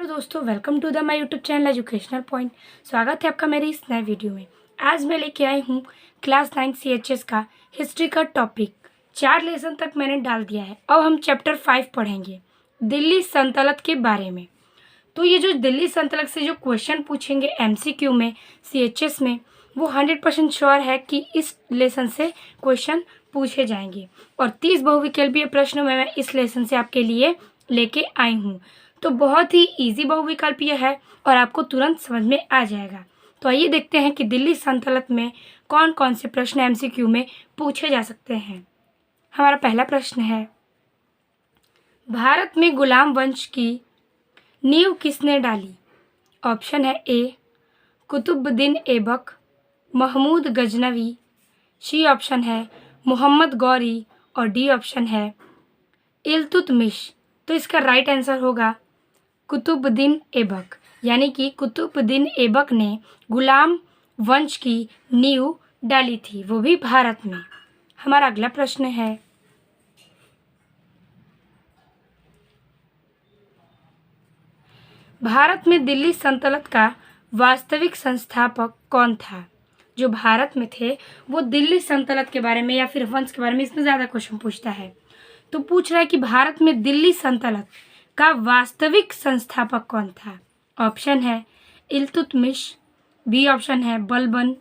दोस्तों, welcome to the my YouTube channel educational point. स्वागत है आपका मेरे इस नए वीडियो में। आज मैं लेके आई हूँ क्लास 9 CHS का हिस्ट्री का टॉपिक। 4 लेसन तक मैंने डाल दिया है। अब हम चैप्टर 5 पढ़ेंगे, दिल्ली सल्तनत के बारे में। तो ये जो दिल्ली सल्तनत से जो क्वेश्चन पूछेंगे MCQ में, CHS में, वो 100% श्योर है कि इस लेसन से क्वेश्चन पूछे जाएंगे। और 30 बहुविकल्पीय प्रश्न मैं इस लेसन से आपके लिए लेके आई हूँ। तो बहुत ही इजी बहुविकल्पीय है और आपको तुरंत समझ में आ जाएगा। तो आइए देखते हैं कि दिल्ली सल्तनत में कौन कौन से प्रश्न MCQ में पूछे जा सकते हैं। हमारा पहला प्रश्न है, भारत में गुलाम वंश की नींव किसने डाली? ऑप्शन है ए कुतुबुद्दीन ऐबक, महमूद गजनवी, सी ऑप्शन है मोहम्मद गौरी और डी ऑप्शन है इल्तुतमिश। तो इसका राइट आंसर होगा कुतुबुद्दीन ऐबक, यानी कि कुतुबुद्दीन ऐबक ने गुलाम वंश की नींव डाली थी, वो भी भारत में। हमारा अगला प्रश्न है, भारत में दिल्ली सल्तनत का वास्तविक संस्थापक कौन था? जो भारत में थे वो दिल्ली सल्तनत के बारे में या फिर वंश के बारे में इसमें ज़्यादा क्वेश्चन पूछता है। तो पूछ रहा है कि भारत में दिल्ली सल्तनत का वास्तविक संस्थापक कौन था? ऑप्शन है इल्तुतमिश, बी ऑप्शन है बलबन,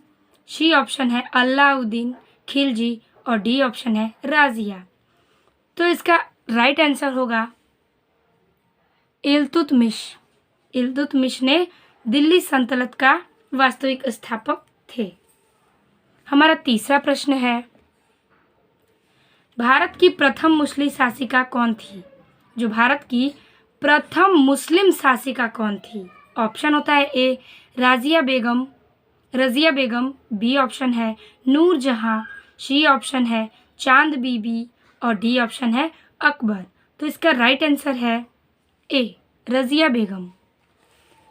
सी ऑप्शन है अलाउद्दीन खिलजी और डी ऑप्शन है राजिया। तो इसका राइट आंसर होगा इल्तुतमिश। इल्तुतमिश ने दिल्ली सल्तनत का वास्तविक स्थापक थे। हमारा तीसरा प्रश्न है, भारत की प्रथम मुस्लिम शासिका कौन थी? जो भारत की प्रथम मुस्लिम शासिका कौन थी? ऑप्शन होता है ए रजिया बेगम, बी ऑप्शन है नूर जहां, सी ऑप्शन है चांद बीबी और डी ऑप्शन है अकबर। तो इसका राइट आंसर है ए रजिया बेगम।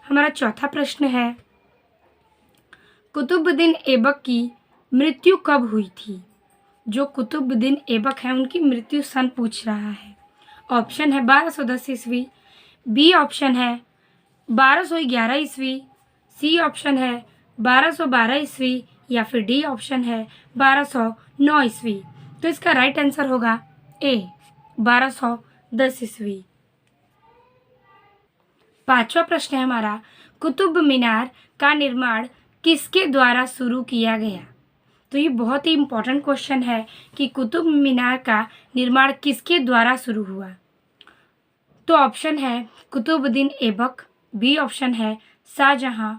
हमारा चौथा प्रश्न है, कुतुबुद्दीन ऐबक की मृत्यु कब हुई थी? जो कुतुबुद्दीन ऐबक है उनकी मृत्यु सन पूछ रहा है। ऑप्शन है 1210 ईस्वी, बी ऑप्शन है 1211 ईस्वी, सी ऑप्शन है 1212 ईस्वी या फिर डी ऑप्शन है 1209 ईस्वी। तो इसका राइट आंसर होगा ए 1210 ईस्वी। पांचवा प्रश्न है हमारा, कुतुब मीनार का निर्माण किसके द्वारा शुरू किया गया? तो ये बहुत ही इम्पोर्टेंट क्वेश्चन है कि कुतुब मीनार का निर्माण किसके द्वारा शुरू हुआ। तो ऑप्शन है कुतुबुद्दीन ऐबक, बी ऑप्शन है शाहजहां,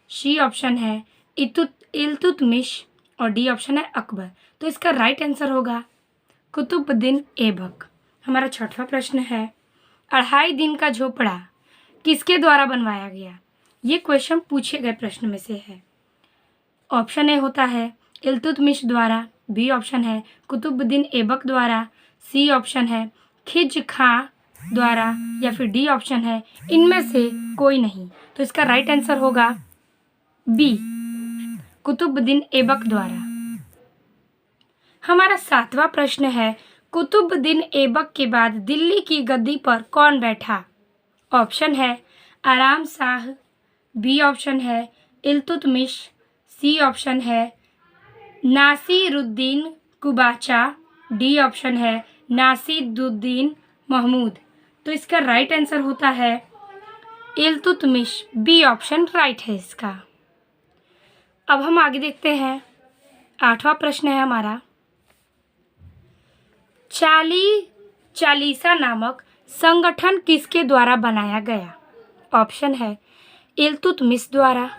सी ऑप्शन है इल्तुतमिश और डी ऑप्शन है अकबर। तो इसका राइट आंसर होगा कुतुबुद्दीन ऐबक। हमारा छठवां प्रश्न है, 2.5 दिन का झोपड़ा किसके द्वारा बनवाया गया? ये क्वेश्चन पूछे गए प्रश्न में से है। ऑप्शन ए होता है इल्तुतमिश द्वारा, बी ऑप्शन है कुतुबुद्दीन ऐबक द्वारा, सी ऑप्शन है खिज खां द्वारा या फिर डी ऑप्शन है इनमें से कोई नहीं। तो इसका राइट आंसर होगा बी कुतुबुद्दीन ऐबक द्वारा। हमारा 7वां प्रश्न है, कुतुबुद्दीन ऐबक के बाद दिल्ली की गद्दी पर कौन बैठा? ऑप्शन है आराम शाह, बी ऑप्शन है इल्तुतमिश, सी ऑप्शन है नासिरुद्दीन कुबाचा, डी ऑप्शन है नासिरुद्दीन महमूद। तो इसका राइट आंसर होता है इल्तुतमिश, बी ऑप्शन राइट है इसका। अब हम आगे देखते हैं। 8वां प्रश्न है हमारा, चालीसा नामक संगठन किसके द्वारा बनाया गया? ऑप्शन है इल्तुतमिश द्वारा,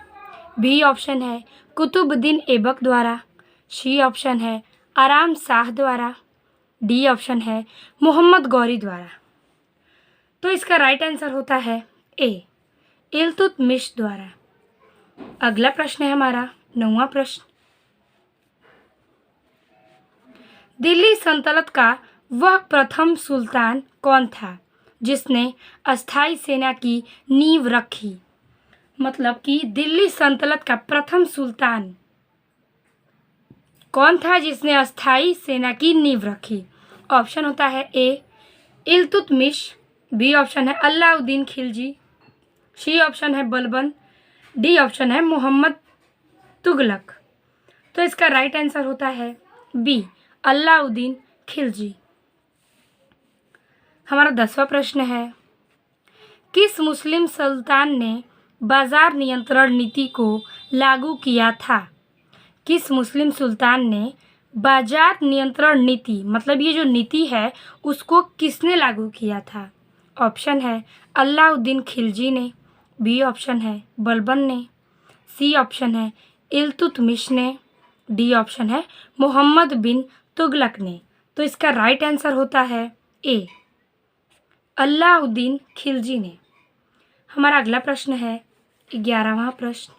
बी ऑप्शन है कुतुबुद्दीन ऐबक द्वारा, सी ऑप्शन है आराम शाह द्वारा, डी ऑप्शन है मोहम्मद गौरी द्वारा। तो इसका राइट आंसर होता है ए इल्तुतमिश द्वारा। अगला प्रश्न है हमारा 9वां प्रश्न, दिल्ली सल्तनत का वह प्रथम सुल्तान कौन था जिसने अस्थाई सेना की नींव रखी? मतलब कि दिल्ली सल्तनत का प्रथम सुल्तान कौन था जिसने अस्थाई सेना की नींव रखी? ऑप्शन होता है ए इल्तुतमिश, बी ऑप्शन है अलाउद्दीन खिलजी, सी ऑप्शन है बलबन, डी ऑप्शन है मोहम्मद तुगलक। तो इसका राइट आंसर होता है बी, अलाउद्दीन खिलजी। हमारा 10वां प्रश्न है, किस मुस्लिम सुल्तान ने बाजार नियंत्रण नीति को लागू किया था? किस मुस्लिम सुल्तान ने बाजार नियंत्रण नीति, मतलब ये जो नीति है उसको किसने लागू किया था? ऑप्शन है अलाउद्दीन खिलजी ने, बी ऑप्शन है बलबन ने, सी ऑप्शन है इल्तुतमिश ने, डी ऑप्शन है मोहम्मद बिन तुगलक ने। तो इसका राइट आंसर होता है ए, अलाउद्दीन खिलजी ने। हमारा अगला प्रश्न है 11वां प्रश्न,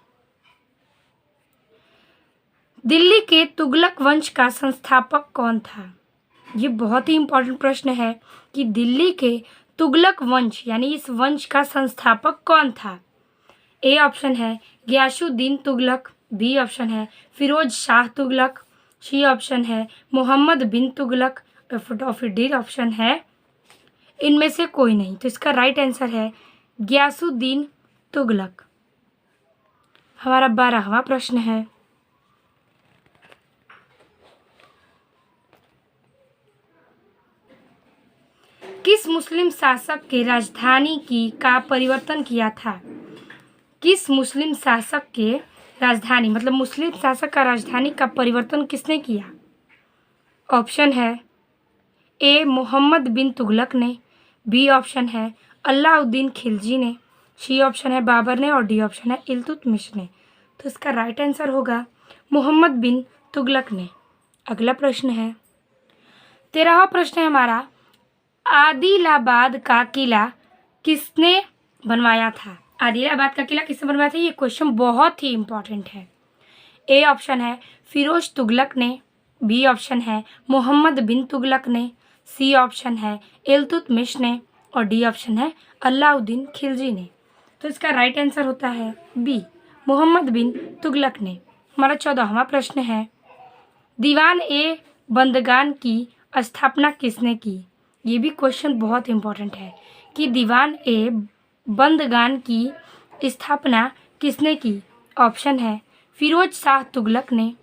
दिल्ली के तुगलक वंश का संस्थापक कौन था? ये बहुत ही इंपॉर्टेंट प्रश्न है कि दिल्ली के तुगलक वंश यानी इस वंश का संस्थापक कौन था? ए ऑप्शन है गियासुद्दीन तुगलक, बी ऑप्शन है फिरोज शाह तुगलक, सी ऑप्शन है मोहम्मद बिन तुगलक और फिर डी ऑप्शन है इनमें से कोई नहीं। तो इसका राइट आंसर है गियासुद्दीन तुगलक। हमारा 12वां प्रश्न है, किस मुस्लिम शासक के राजधानी की का परिवर्तन किया था? किस मुस्लिम शासक के राजधानी, मतलब मुस्लिम शासक का राजधानी का परिवर्तन किसने किया? ऑप्शन है ए मोहम्मद बिन तुगलक ने, बी ऑप्शन है अलाउद्दीन खिलजी ने, सी ऑप्शन है बाबर ने और डी ऑप्शन है इल्तुतमिश ने। तो इसका राइट आंसर होगा मोहम्मद बिन तुगलक ने। अगला प्रश्न है 13वां प्रश्न है हमारा, आदिलाबाद का किला किसने बनवाया था? आदिलाबाद का किला किसने बनवाया था? ये क्वेश्चन बहुत ही इंपॉर्टेंट है। ए ऑप्शन है फिरोज तुगलक ने, बी ऑप्शन है मोहम्मद बिन तुगलक ने, सी ऑप्शन है इल्तुतमिश ने और डी ऑप्शन है अलाउद्दीन खिलजी ने। तो इसका राइट आंसर होता है बी, मोहम्मद बिन तुगलक ने। हमारा 14वां प्रश्न है, दीवान ए बंदगान की स्थापना किसने की? ये भी क्वेश्चन बहुत इंपॉर्टेंट है कि दीवान ए बंदगान की स्थापना किसने की? ऑप्शन है फिरोज शाह तुगलक ने,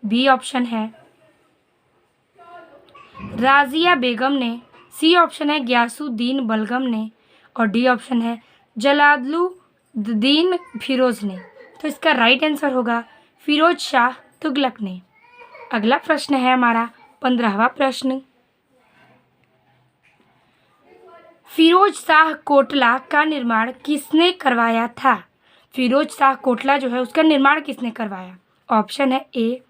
बी ऑप्शन है राजिया बेगम ने, सी ऑप्शन है गियासुद्दीन बलगम ने और डी ऑप्शन है जलालुद्दीन फिरोज ने। तो इसका राइट आंसर होगा फिरोज शाह तुगलक ने। अगला प्रश्न है हमारा 15वां प्रश्न, फिरोज शाह कोटला का निर्माण किसने करवाया था? फिरोज शाह कोटला जो है उसका निर्माण किसने करवाया? ऑप्शन है ए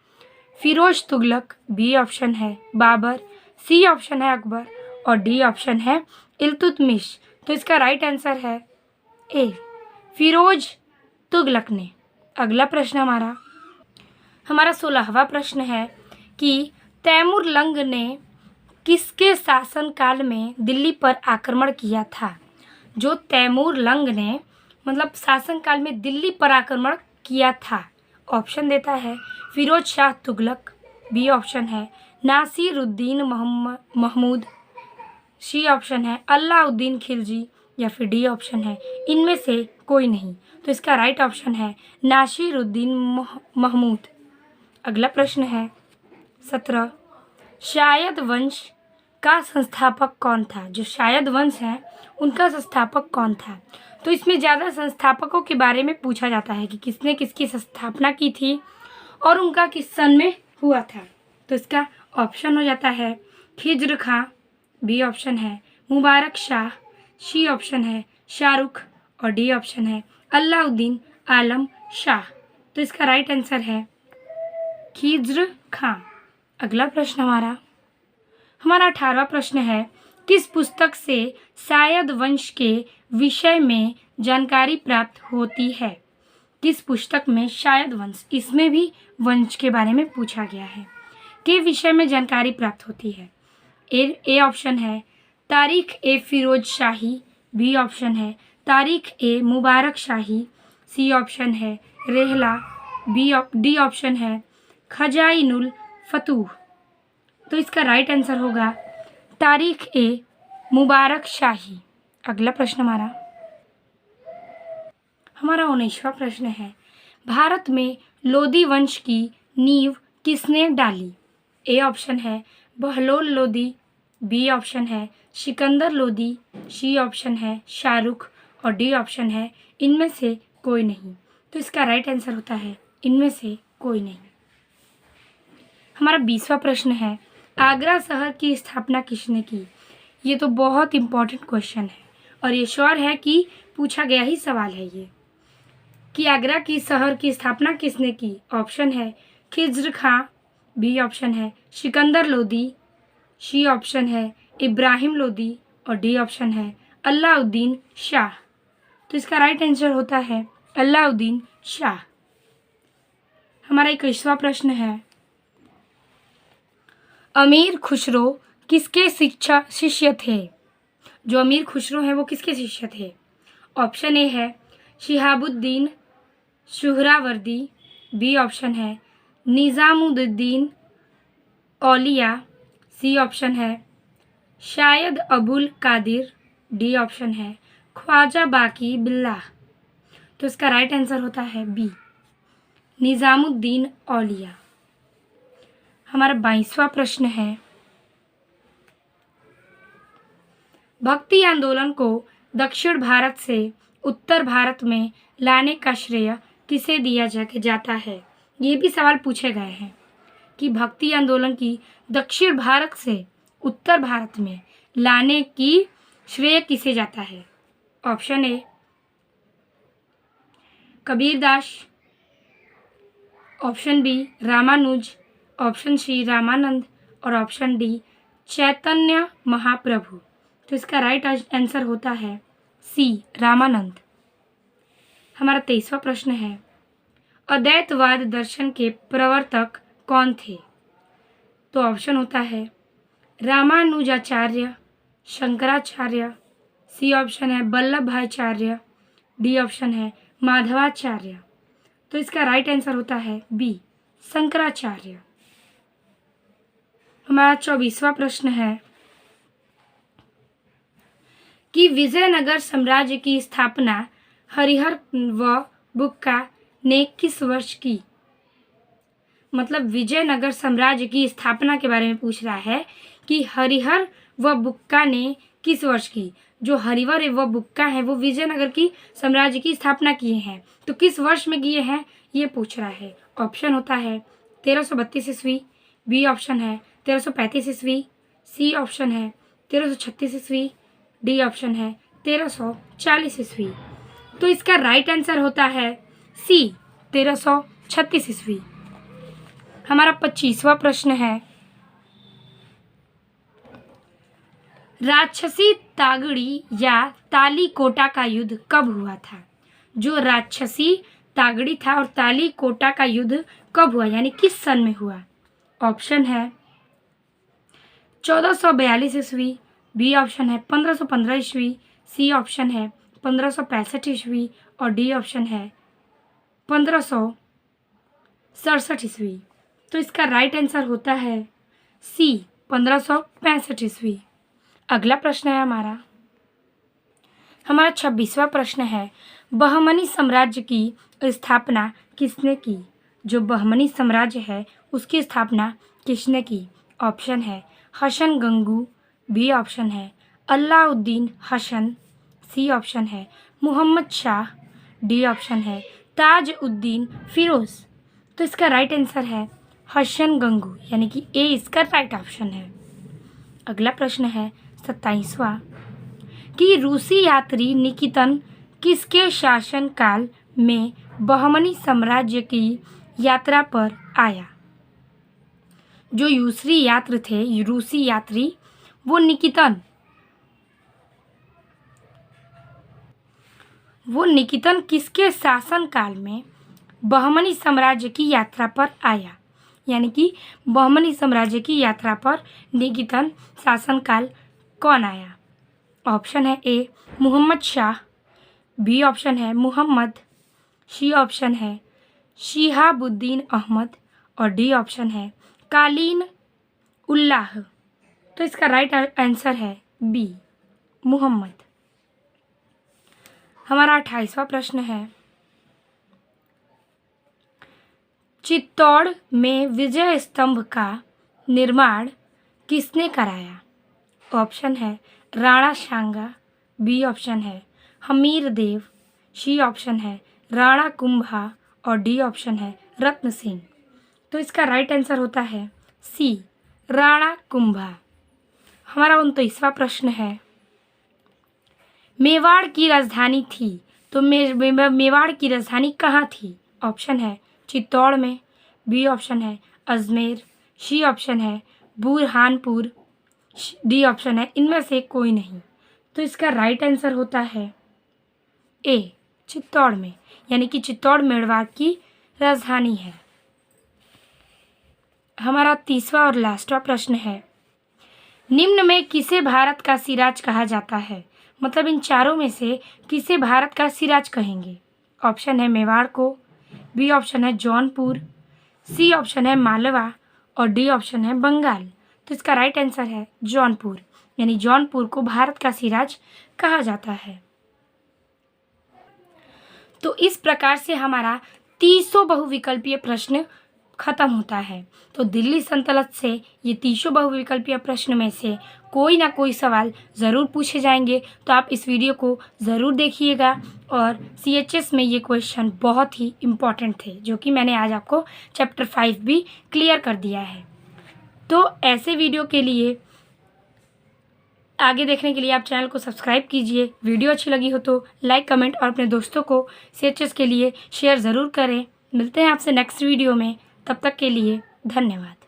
फिरोज तुगलक, बी ऑप्शन है बाबर, सी ऑप्शन है अकबर और डी ऑप्शन है इल्तुतमिश। तो इसका राइट आंसर है ए, फिरोज तुगलक ने। अगला प्रश्न हमारा 16वां प्रश्न है कि तैमूर लंग ने किसके शासनकाल में दिल्ली पर आक्रमण किया था? जो तैमूर लंग ने मतलब शासनकाल में दिल्ली पर आक्रमण किया था। ऑप्शन देता है फिरोज शाह तुगलक, बी ऑप्शन है नासिरुद्दीन महमूद, सी ऑप्शन है अलाउद्दीन खिलजी या फिर डी ऑप्शन है इनमें से कोई नहीं। तो इसका राइट ऑप्शन है नासिरुद्दीन महमूद। अगला प्रश्न है 17, शायद वंश का संस्थापक कौन था? जो शायद वंश है उनका संस्थापक कौन था? तो इसमें ज़्यादा संस्थापकों के बारे में पूछा जाता है कि किसने किसकी स्थापना की थी और उनका किस सन में हुआ था। तो इसका ऑप्शन हो जाता है खिज्र खां, बी ऑप्शन है मुबारक शाह, सी ऑप्शन है शाहरुख और डी ऑप्शन है अलाउद्दीन आलम शाह। तो इसका राइट आंसर है खिज्र खां। अगला प्रश्न हमारा 18वां प्रश्न है, किस पुस्तक से शायद वंश के विषय में जानकारी प्राप्त होती है? किस पुस्तक में शायद वंश, इसमें भी वंश के बारे में पूछा गया है, के विषय में जानकारी प्राप्त होती है? ए ऑप्शन है तारीख ए फिरोज शाही, बी ऑप्शन है तारीख ए मुबारक शाही, सी ऑप्शन है रेहला, डी ऑप्शन है खजाइनुल फतूह। तो इसका राइट आंसर होगा तारीख ए मुबारक शाही। अगला प्रश्न हमारा 19वां प्रश्न है, भारत में लोदी वंश की नींव किसने डाली? ए ऑप्शन है बहलोल लोदी, बी ऑप्शन है सिकंदर लोदी, सी ऑप्शन है शाहरुख और डी ऑप्शन है इनमें से कोई नहीं। तो इसका राइट आंसर होता है इनमें से कोई नहीं। हमारा 20वां प्रश्न है, आगरा शहर की स्थापना किसने की? ये तो बहुत इम्पोर्टेंट क्वेश्चन है और ये श्योर है कि पूछा गया ही सवाल है ये, कि आगरा की शहर की स्थापना किसने की? ऑप्शन है खिज्र खां, बी ऑप्शन है सिकंदर लोदी, सी ऑप्शन है इब्राहिम लोदी और डी ऑप्शन है अलाउद्दीन शाह। तो इसका राइट आंसर होता है अलाउद्दीन शाह। हमारा 21वां प्रश्न है, अमीर खुसरो किसके शिष्य थे? जो अमीर खुसरो हैं वो किसके शिष्य थे? ऑप्शन ए है शिहाबुद्दीन सुहरावर्दी, बी ऑप्शन है निज़ामुद्दीन औलिया, सी ऑप्शन है शायद अबुल कादिर, डी ऑप्शन है ख्वाजा बाकी बिल्लाह। तो इसका राइट आंसर होता है बी निज़ामुद्दीन औलिया। हमारा 22वां प्रश्न है, भक्ति आंदोलन को दक्षिण भारत से उत्तर भारत में लाने का श्रेय किसे दिया जाता है? ये भी सवाल पूछे गए हैं कि भक्ति आंदोलन की दक्षिण भारत से उत्तर भारत में लाने की श्रेय किसे जाता है? Option A Kabirdas, option B Ramanuja, option C Ramanand और ऑप्शन डी चैतन्य महाप्रभु। तो इसका राइट आंसर होता है सी रामानंद। हमारा 23वां प्रश्न है, अद्वैतवाद दर्शन के प्रवर्तक कौन थे? तो ऑप्शन होता है रामानुजाचार्य, शंकराचार्य, सी ऑप्शन है वल्लभ भाईचार्य, डी ऑप्शन है माधवाचार्य। तो इसका राइट आंसर होता है बी शंकराचार्य। हमारा 24वां प्रश्न है कि विजयनगर साम्राज्य की स्थापना हरिहर व बुक्का ने किस वर्ष की? मतलब विजयनगर साम्राज्य की स्थापना के बारे में पूछ रहा है कि हरिहर व बुक्का ने किस वर्ष की? जो हरिहर व बुक्का है वो विजयनगर की साम्राज्य की स्थापना किए हैं, तो किस वर्ष में किए हैं ये पूछ रहा है। ऑप्शन होता है 1332 ईस्वी, बी ऑप्शन है 1335 ईस्वी, सी ऑप्शन है 1336 ईस्वी, डी ऑप्शन है 1340 ईस्वी। तो इसका राइट आंसर होता है सी 1336 ईस्वी। हमारा 25वां प्रश्न है, राक्षसी तागड़ी या तालीकोटा का युद्ध कब हुआ था? जो राक्षसी तागड़ी था और तालीकोटा का युद्ध कब हुआ, यानी किस सन में हुआ? ऑप्शन है 1442 ईस्वी, बी ऑप्शन है 1515 ईस्वी, सी ऑप्शन है 1565 ईस्वी और डी ऑप्शन है 1567 ईस्वी। तो इसका राइट आंसर होता है सी 1565 ईस्वी। अगला प्रश्न है हमारा 26वां प्रश्न है, बहमनी साम्राज्य की स्थापना किसने की? जो बहमनी साम्राज्य है उसकी स्थापना किसने की? ऑप्शन है हसन गंगू, बी ऑप्शन है अलाउद्दीन हसन, सी ऑप्शन है मोहम्मद शाह, डी ऑप्शन है ताज उद्दीन फिरोज। तो इसका राइट आंसर है हसन गंगू, यानी कि ए इसका राइट ऑप्शन है। अगला प्रश्न है 27वां कि रूसी यात्री निकितन किसके शासन काल में बहमनी साम्राज्य की यात्रा पर आया? जो रूसी यात्री वो निकितन किसके शासन काल में बहमनी साम्राज्य की यात्रा पर आया? यानी कि बहमनी साम्राज्य की यात्रा पर निकितन शासनकाल कौन आया? ऑप्शन है ए मोहम्मद शाह, बी ऑप्शन है मुहम्मद, सी ऑप्शन है शिहाबुद्दीन अहमद और डी ऑप्शन है कालीन उल्लाह। तो इसका राइट आंसर है बी मुहम्मद। हमारा 28वां प्रश्न है, चित्तौड़ में विजय स्तंभ का निर्माण किसने कराया? ऑप्शन है राणा सांगा, बी ऑप्शन है हमीर देव, सी ऑप्शन है राणा कुंभा और डी ऑप्शन है रत्न सिंह। तो इसका राइट आंसर होता है सी, राणा कुंभा। हमारा 29वां प्रश्न है, मेवाड़ की राजधानी थी तो मेवाड़ की राजधानी कहाँ थी? ऑप्शन है चित्तौड़ में, बी ऑप्शन है अजमेर, सी ऑप्शन है बुरहानपुर, डी ऑप्शन है इनमें से कोई नहीं। तो इसका राइट आंसर होता है ए, चित्तौड़ में, यानी कि चित्तौड़ मेवाड़ की राजधानी है। हमारा 30वां और लास्टवां प्रश्न है, निम्न में किसे भारत का सिराज कहा जाता है? मतलब इन चारों में से किसे भारत का सिराज कहेंगे? ऑप्शन है मेवाड़ को, बी ऑप्शन है जौनपुर, सी ऑप्शन है मालवा और डी ऑप्शन है बंगाल। तो इसका राइट आंसर है जौनपुर, यानी जौनपुर को भारत का सिराज कहा जाता है। तो इस प्रकार से हमारा 300 बहुविकल्पीय प्रश्न खत्म होता है। तो दिल्ली सल्तनत से ये 300 बहुविकल्पीय प्रश्न में से कोई ना कोई सवाल ज़रूर पूछे जाएंगे। तो आप इस वीडियो को ज़रूर देखिएगा और CHS में ये क्वेश्चन बहुत ही इम्पॉर्टेंट थे, जो कि मैंने आज आपको चैप्टर 5 भी क्लियर कर दिया है। तो ऐसे वीडियो के लिए आगे देखने के लिए आप चैनल को सब्सक्राइब कीजिए। वीडियो अच्छी लगी हो तो लाइक, कमेंट और अपने दोस्तों को CHS के लिए शेयर ज़रूर करें। मिलते हैं आपसे नेक्स्ट वीडियो में, तब तक के लिए धन्यवाद।